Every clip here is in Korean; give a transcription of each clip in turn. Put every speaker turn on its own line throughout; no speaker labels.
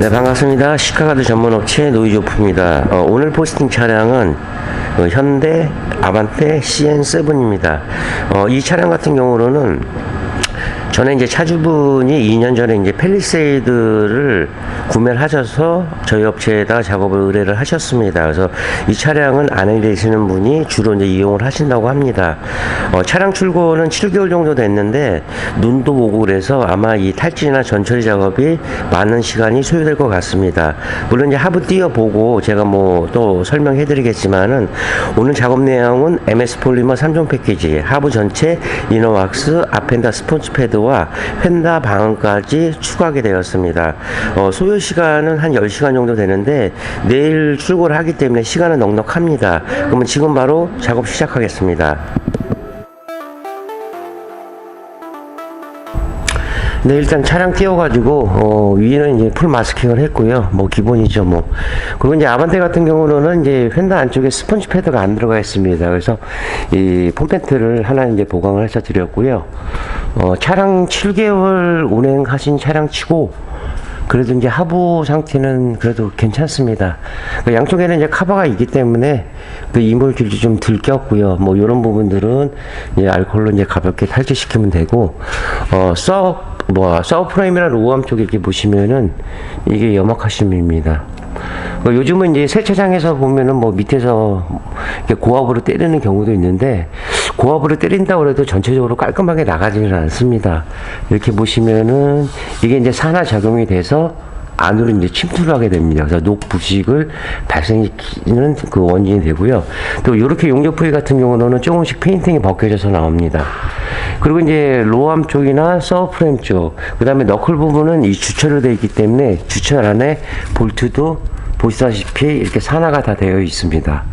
네, 반갑습니다. 시카가드 전문업체 노이조프입니다. 오늘 포스팅 차량은 현대 아반떼 CN7입니다. 이 차량 같은 경우로는 전에 이제 차주분이 2년 전에 이제 팰리세이드를 구매를 하셔서 저희 업체에다가 작업을 의뢰를 하셨습니다. 그래서 이 차량은 아내 되시는 분이 주로 이제 이용을 하신다고 합니다. 차량 출고는 7개월 정도 됐는데 눈도 오고 그래서 아마 이 탈진이나 전처리 작업이 많은 시간이 소요될 것 같습니다. 물론 이제 하부 띄어보고 제가 뭐 또 설명해 드리겠지만은 오늘 작업 내용은 MS 폴리머 3종 패키지, 하부 전체 이너왁스, 아펜다 스폰지 패드와 펜다 방음까지 추가하게 되었습니다. 소요 시간은 한 10시간 정도 되는데 내일 출고를 하기 때문에 시간은 넉넉합니다. 그러면 지금 바로 작업 시작하겠습니다. 네, 일단 차량 띄워가지고, 위에는 이제 풀 마스킹을 했고요. 뭐, 기본이죠, 뭐. 그리고 이제 아반떼 같은 경우는 이제 펜더 안쪽에 스펀지 패드가 안 들어가 있습니다. 그래서 이 폼팬트를 하나 이제 보강을 해서 드렸고요. 차량 7개월 운행하신 차량 치고, 그래도 이제 하부 상태는 그래도 괜찮습니다. 양쪽에는 이제 카바가 있기 때문에 그 이물질이 좀 덜 꼈고요. 뭐 이런 부분들은 이제 알코올로 이제 가볍게 탈취시키면 되고, 서브프레임이나 로우암 쪽에 이렇게 보시면은 이게 염화카시미입니다. 요즘은 이제 세차장에서 보면은 뭐 밑에서 이렇게 고압으로 때리는 경우도 있는데, 고압으로 때린다고 해도 전체적으로 깔끔하게 나가지는 않습니다. 이렇게 보시면은 이게 이제 산화작용이 돼서 안으로 이제 침투를 하게 됩니다. 그래서 녹부식을 발생시키는 그 원인이 되고요. 또 이렇게 용접 부위 같은 경우는 조금씩 페인팅이 벗겨져서 나옵니다. 그리고 이제 로암 쪽이나 서브프레임 쪽, 그 다음에 너클 부분은 이 주철로 되어 있기 때문에 주철 안에 볼트도 보시다시피 이렇게 산화가 다 되어 있습니다.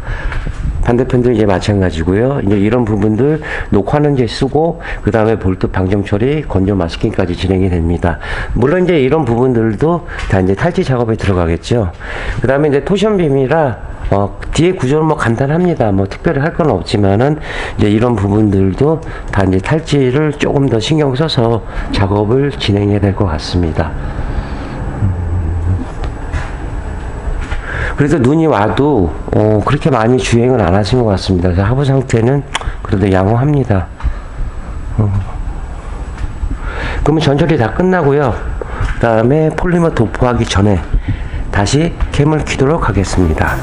반대편도 이제 마찬가지고요. 이제 이런 부분들 녹화는 이제 쓰고, 그 다음에 볼트 방정 처리, 건조 마스킹까지 진행이 됩니다. 물론 이제 이런 부분들도 다 이제 탈취 작업에 들어가겠죠. 그 다음에 이제 토션빔이라 뒤에 구조는 뭐 간단합니다. 뭐 특별히 할 건 없지만은 이제 이런 부분들도 다 이제 탈취를 조금 더 신경 써서 작업을 진행해야 될 것 같습니다. 그래서 눈이 와도 그렇게 많이 주행을 안 하신 것 같습니다. 그래서 하부 상태는 그래도 양호합니다. 그러면 전처리 다 끝나고요. 그 다음에 폴리머 도포하기 전에 다시 캠을 켜도록 하겠습니다.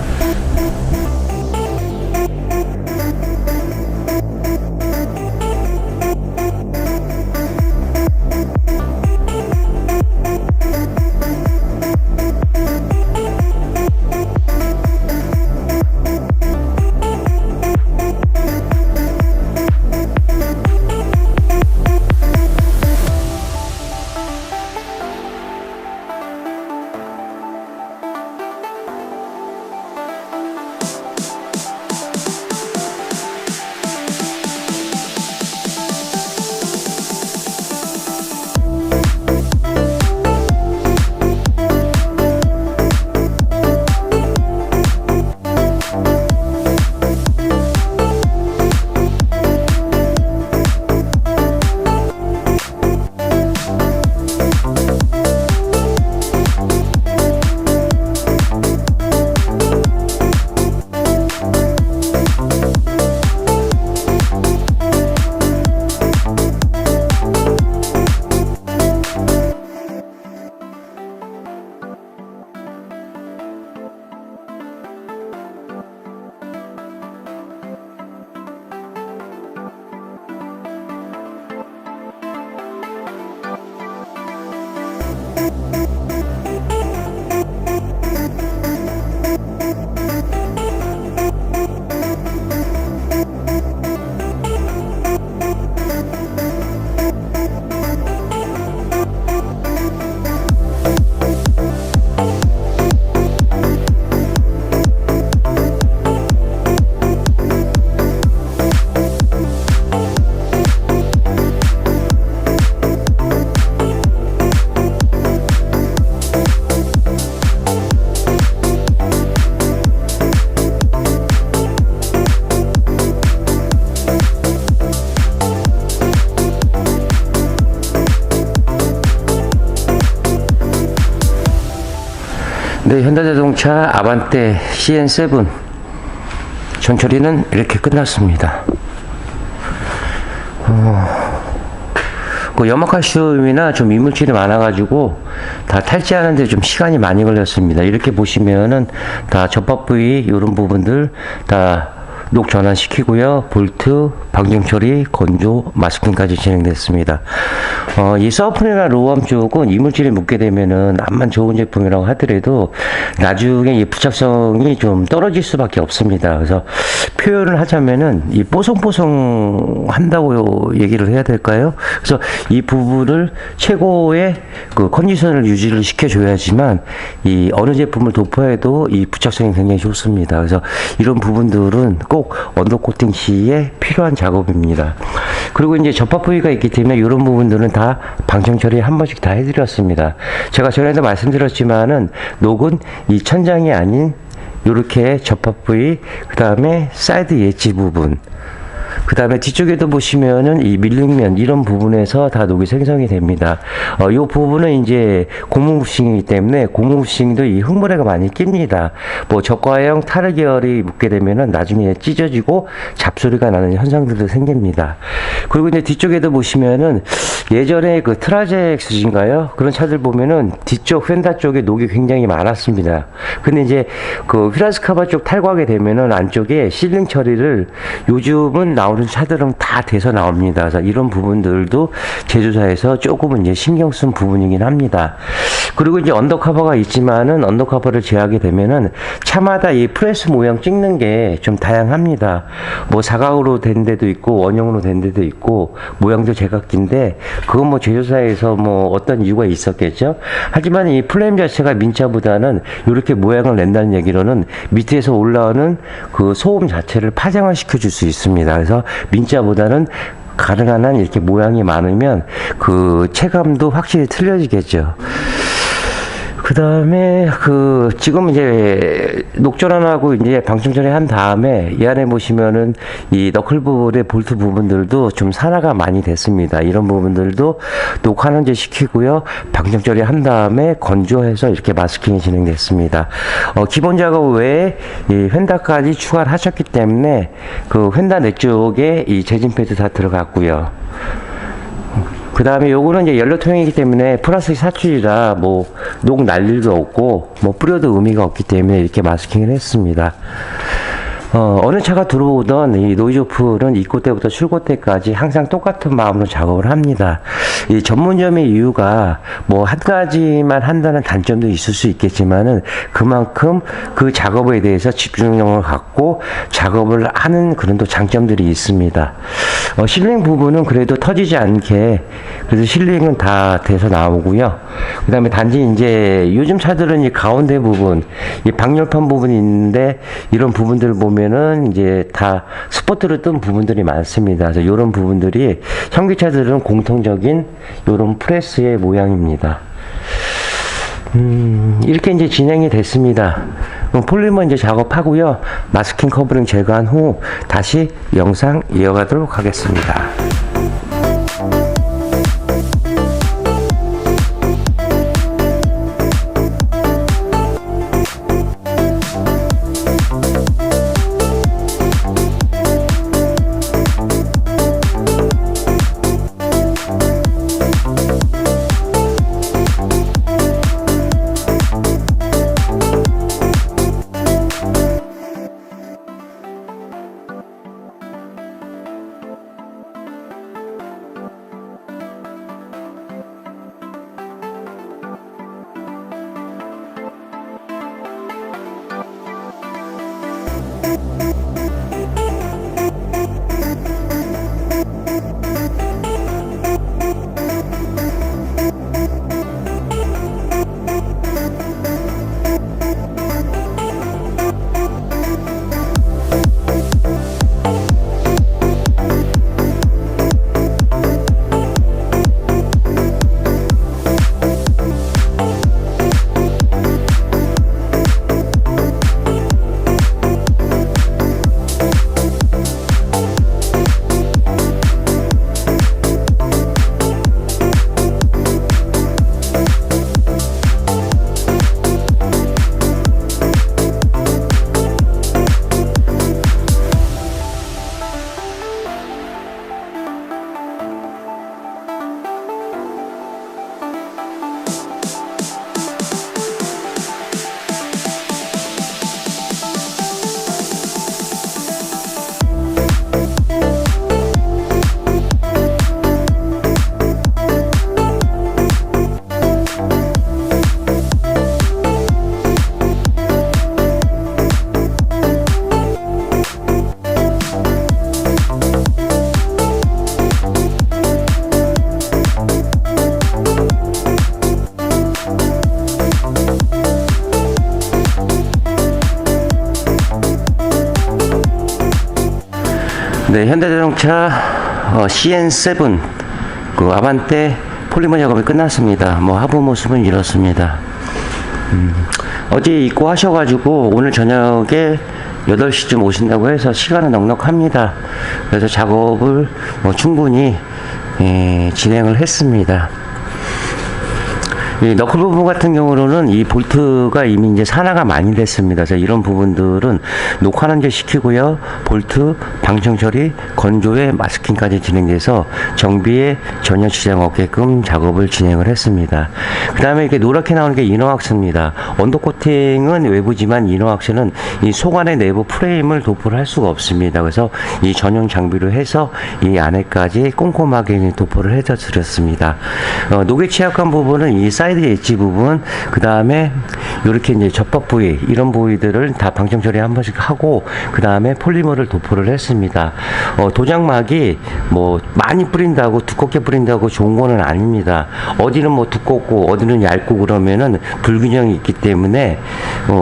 네, 현대자동차 아반떼 CN7 전처리는 이렇게 끝났습니다. 그 염화칼슘이나 좀 이물질이 많아가지고 다 탈취하는데 좀 시간이 많이 걸렸습니다. 이렇게 보시면은 다 접합 부위 이런 부분들 다 녹 전환시키고요. 볼트, 방정 처리, 건조, 마스킹까지 진행됐습니다. 이 서프이나 로우암 쪽은 이물질이 묻게 되면은 암만 좋은 제품이라고 하더라도 나중에 이 부착성이 좀 떨어질 수밖에 없습니다. 그래서 표현을 하자면은 이 뽀송뽀송 한다고 얘기를 해야 될까요? 그래서 이 부분을 최고의 그 컨디션을 유지를 시켜줘야지만 이 어느 제품을 도포해도 이 부착성이 굉장히 좋습니다. 그래서 이런 부분들은 꼭 언더코팅 시에 필요한 작업입니다. 그리고 이제 접합 부위가 있기 때문에 이런 부분들은 다 방청 처리 한 번씩 다 해드렸습니다. 제가 전에도 말씀드렸지만은 녹은 이 천장이 아닌 이렇게 접합 부위, 그 다음에 사이드 엣지 부분, 그 다음에 뒤쪽에도 보시면은 이 밀링면 이런 부분에서 다 녹이 생성이 됩니다. 이 부분은 이제 고무 부싱이기 때문에 고무 부싱도 이 흙물에가 많이 낍니다. 뭐 적과형 타르 계열이 묻게 되면은 나중에 찢어지고 잡소리가 나는 현상들도 생깁니다. 그리고 이제 뒤쪽에도 보시면은 예전에 그 트라젝스인가요? 그런 차들 보면은 뒤쪽 휀다 쪽에 녹이 굉장히 많았습니다. 근데 이제 그 휘라스카바 쪽 탈거하게 되면은 안쪽에 실링 처리를 요즘은 나오는 차들은 다 돼서 나옵니다. 그래서 이런 부분들도 제조사에서 조금은 이제 신경 쓴 부분이긴 합니다. 그리고 이제 언더커버가 있지만은 언더커버를 제하게 되면은 차마다 이 프레스 모양 찍는 게 좀 다양합니다. 뭐 사각으로 된 데도 있고 원형으로 된 데도 있고 모양도 제각기인데 그건 뭐 제조사에서 뭐 어떤 이유가 있었겠죠. 하지만 이 플레임 자체가 민차보다는 이렇게 모양을 낸다는 얘기로는 밑에서 올라오는 그 소음 자체를 파장을 시켜줄 수 있습니다. 그래서 민차보다는 가능한 한 이렇게 모양이 많으면 그 체감도 확실히 틀려지겠죠. 그 다음에 지금 이제 녹전환하고 이제 방충 처리한 다음에 이 안에 보시면은 이 너클볼의 볼트 부분들도 좀 산화가 많이 됐습니다. 이런 부분들도 녹 환원제 시키고요. 방충 처리한 다음에 건조해서 이렇게 마스킹이 진행됐습니다. 기본 작업 외에 이 휀다까지 추가를 하셨기 때문에 그 휀다 내 쪽에 이 재진 패드 다 들어갔고요. 그 다음에 요거는 이제 연료통이기 때문에 플라스틱 사출이라 뭐 녹 날 일도 없고 뭐 뿌려도 의미가 없기 때문에 이렇게 마스킹을 했습니다. 어느 차가 들어오던 이 노이즈 오프는 입고 때부터 출고 때까지 항상 똑같은 마음으로 작업을 합니다. 이 전문점의 이유가 뭐 한 가지만 한다는 단점도 있을 수 있겠지만은 그만큼 그 작업에 대해서 집중력을 갖고 작업을 하는 그런 또 장점들이 있습니다. 실링 부분은 그래도 터지지 않게 그래서 실링은 다 돼서 나오고요. 그 다음에 단지 이제 요즘 차들은 이 가운데 부분, 이 방열판 부분이 있는데 이런 부분들을 보면은 이제 다 스포트로 뜬 부분들이 많습니다. 그래서 이런 부분들이 현기차들은 공통적인 이런 프레스의 모양입니다. 이렇게 이제 진행이 됐습니다. 폴리머 이제 작업하고요. 마스킹 커버링 제거한 후 다시 영상 이어가도록 하겠습니다. 네, 현대자동차 CN7 그 아반떼 폴리머 작업이 끝났습니다. 뭐 하부 모습은 이렇습니다. 어제 입고 하셔가지고 오늘 저녁에 8시쯤 오신다고 해서 시간은 넉넉합니다. 그래서 작업을 충분히 진행을 했습니다. 이 너클 부분 같은 경우는 이 볼트가 이미 이제 산화가 많이 됐습니다. 그래서 이런 부분들은 녹화난제 시키고요. 볼트, 방청 처리, 건조에 마스킹까지 진행돼서 정비에 전혀 지장 없게끔 작업을 진행을 했습니다. 그 다음에 이렇게 노랗게 나오는 게 이너왁스입니다. 언더코팅은 외부지만 이너왁스는 이 속안의 내부 프레임을 도포를 할 수가 없습니다. 그래서 이 전용 장비로 해서 이 안에까지 꼼꼼하게 도포를 해서 드렸습니다. 녹에 취약한 부분은 이 사이드 엣지 부분, 그 다음에 이렇게 이제 접합 부위, 이런 부위들을 다 방청 처리 한 번씩 하고, 그 다음에 폴리머를 도포를 했습니다. 도장막이 뭐 많이 뿌린다고, 두껍게 뿌린다고 좋은 거는 아닙니다. 어디는 뭐 두껍고 어디는 얇고 그러면은 불균형이 있기 때문에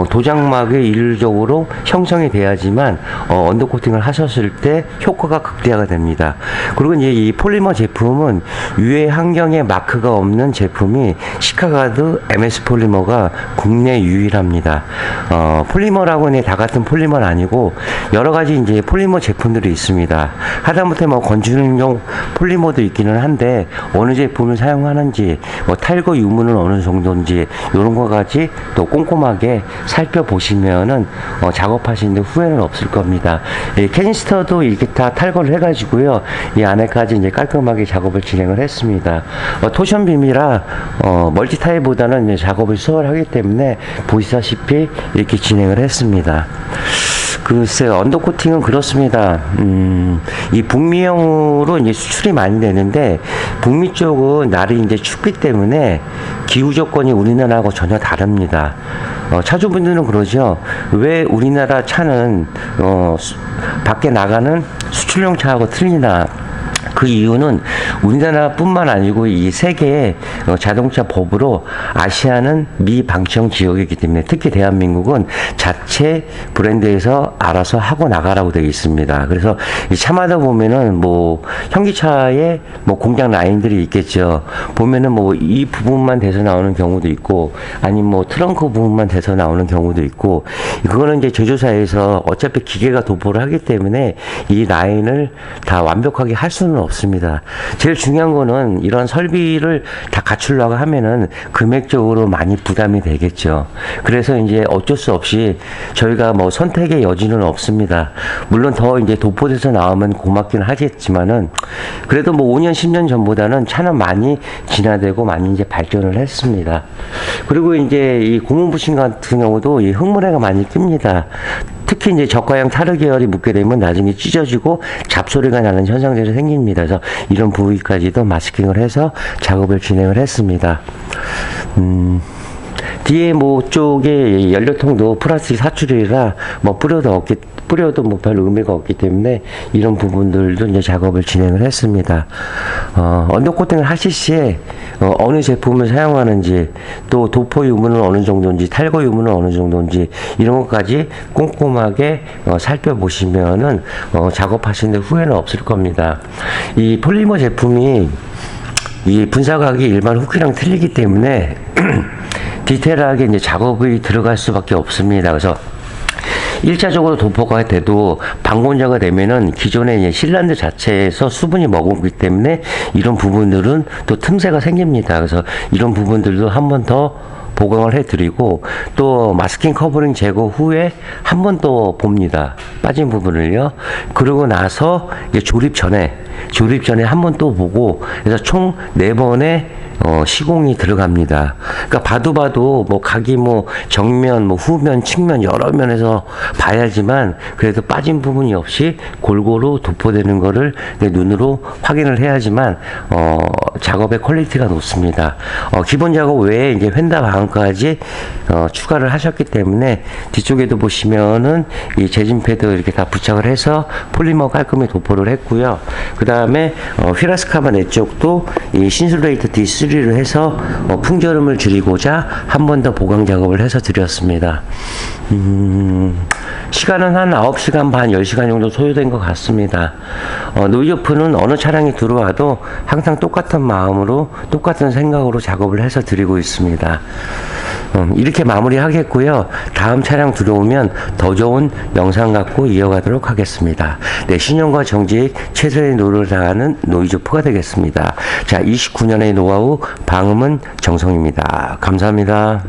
도장막이 일률적으로 형성이 돼야지만 언더코팅을 하셨을 때 효과가 극대화가 됩니다. 그리고 이제 이 폴리머 제품은 유해 환경에 마크가 없는 제품이 시카가드 MS 폴리머가 국내 유일합니다. 폴리머라고는 다 같은 폴리머는 아니고 여러 가지 이제 폴리머 제품들이 있습니다. 하다못해 뭐 건축용 폴리머도 있기는 한데 어느 제품을 사용하는지, 뭐 탈거 유무는 어느 정도인지 이런 것까지 또 꼼꼼하게 살펴보시면은 작업하시는데 후회는 없을 겁니다. 이 캐니스터도 이렇게 다 탈거를 해가지고요. 이 안에까지 이제 깔끔하게 작업을 진행을 했습니다. 토션 빔이라 멀티타입보다는 작업을 수월하기 때문에 보시다시피 이렇게 진행을 했습니다. 글쎄요, 언더코팅은 그렇습니다. 이 북미형으로 이제 수출이 많이 되는데, 북미 쪽은 날이 이제 춥기 때문에 기후 조건이 우리나라하고 전혀 다릅니다. 차주분들은 그러죠. 왜 우리나라 차는 밖에 나가는 수출용 차하고 틀리나? 그 이유는 우리나라뿐만 아니고 이 세계의 자동차 법으로 아시아는 미방청 지역이기 때문에, 특히 대한민국은 자체 브랜드에서 알아서 하고 나가라고 되어 있습니다. 그래서 이 차마다 보면은 뭐 현기차에 뭐 공장 라인들이 있겠죠. 보면은 뭐 이 부분만 돼서 나오는 경우도 있고, 아니면 뭐 트렁크 부분만 돼서 나오는 경우도 있고, 그거는 이제 제조사에서 어차피 기계가 도포를 하기 때문에 이 라인을 다 완벽하게 할 수는 없습니다. 제일 중요한 거는 이런 설비를 다 갖추려고 하면은 금액적으로 많이 부담이 되겠죠. 그래서 이제 어쩔 수 없이 저희가 뭐 선택의 여지는 없습니다. 물론 더 이제 도포돼서 나오면 고맙긴 하겠지만은, 그래도 뭐 5년, 10년 전보다는 차는 많이 진화되고 많이 이제 발전을 했습니다. 그리고 이제 이 고무 부신 같은 경우도 이 흙물에가 많이 낍니다. 특히 이제 저가형 타르 계열이 묻게 되면 나중에 찢어지고 잡소리가 나는 현상들이 생깁니다. 그래서 이런 부위까지도 마스킹을 해서 작업을 진행을 했습니다. 뒤에 뭐 쪽에 연료통도 플라스틱 사출이라 뭐 뿌려도 뭐 별 의미가 없기 때문에 이런 부분들도 이제 작업을 진행을 했습니다. 언더코팅을 하실 시에 어느 제품을 사용하는지, 또 도포 유무는 어느 정도인지, 탈거 유무는 어느 정도인지, 이런 것까지 꼼꼼하게 살펴보시면은 작업하시는데 후회는 없을 겁니다. 이 폴리머 제품이 이 분사각이 일반 후크랑 틀리기 때문에 디테일하게 이제 작업이 들어갈 수밖에 없습니다. 그래서 1차적으로 도포가 돼도 방건자가 되면은 기존의 이제 실란드 자체에서 수분이 머금기 때문에 이런 부분들은 또 틈새가 생깁니다. 그래서 이런 부분들도 한 번 더 보강을 해드리고, 또 마스킹 커버링 제거 후에 한 번 또 봅니다. 빠진 부분을요. 그러고 나서 이제 조립 전에 한 번 또 보고, 그래서 총 4번의 시공이 들어갑니다. 그러니까 봐도 뭐 각이 뭐 정면, 뭐 후면, 측면 여러 면에서 봐야지만 그래도 빠진 부분이 없이 골고루 도포되는 거를 눈으로 확인을 해야지만 작업의 퀄리티가 높습니다. 기본 작업 외에 이제 휀다 방음까지 추가를 하셨기 때문에 뒤쪽에도 보시면은 이 재진 패드 이렇게 다 부착을 해서 폴리머 깔끔히 도포를 했고요. 그 다음에 휘라스카바 내 쪽도 이 신슐레이트 D3 수리를 해서 풍절음을 줄이고자 한 번 더 보강 작업을 해서 드렸습니다. 시간은 한 9시간 반, 10시간 정도 소요된 것 같습니다. 노이즈오프는 어느 차량이 들어와도 항상 똑같은 마음으로, 똑같은 생각으로 작업을 해서 드리고 있습니다. 이렇게 마무리하겠고요. 다음 차량 들어오면 더 좋은 영상 갖고 이어가도록 하겠습니다. 네, 신용과 정직 최선의 노력을 다하는 노이즈오프가 되겠습니다. 자, 29년의 노하우 방음은 정성입니다. 감사합니다.